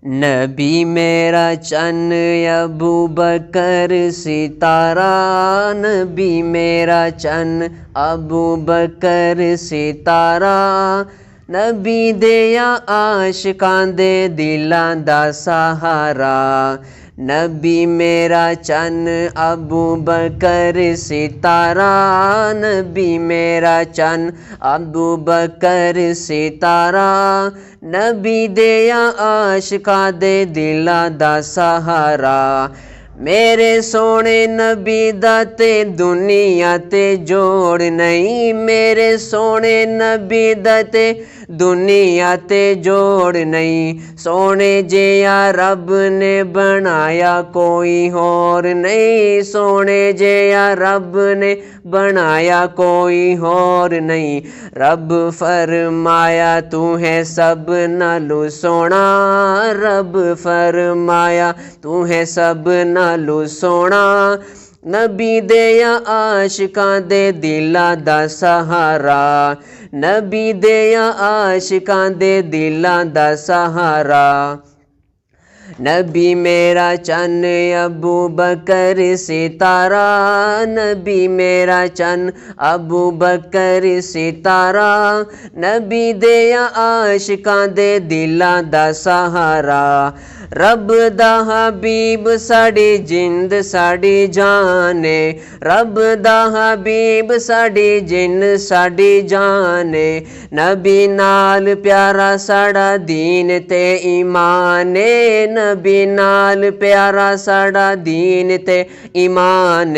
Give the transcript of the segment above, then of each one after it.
नबी मेरा चन्न अबू बकर सितारा, नबी मेरा चन्न अबू बकर सितारा, नबी दिया आशिकां दे दिलां दा सहारा। नबी मेरा चन्न अबू बकर सितारा, नबी मेरा चन्न अबू बकर सितारा, नबी दिया आशिकां दे दिलां दा सहारा। मेरे सोने नबी दा ते दुनिया ते जोड़ नहीं, मेरे सोने नबी दा ते दुनिया ते जोड़ नहीं। सोने जिया रब ने बनाया कोई होर नहीं, सोने जिया रब ने बनाया कोई होर नहीं। रब फरमाया तू है सब नालू सोना, रब फरमाया तू है सब नालू सोना। नबी दिया आशिकां दे दिलां दा सहारा, नबी दिया आशिकां दे दिलां दा सहारा। नबी मेरा चन्न अबू बकर सितारा, नबी मेरा चन्न अबू बकर सितारा, नबी दिया आशिकां दे दिलां दा सहारा। रब दा हबीब साड़ी जिंद साड़ी जान, रब दा हबीब साड़ी जिंद साड़ी जान। नबी नाल प्यारा साड़ा दीन ते ईमान, नबी नाल प्यारा साड़ा दीन ते ईमान।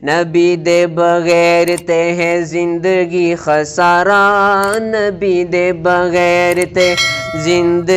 नबी दे बगैर ते है जिंदगी खसारा, नबी दे बगैर ते जिंदगी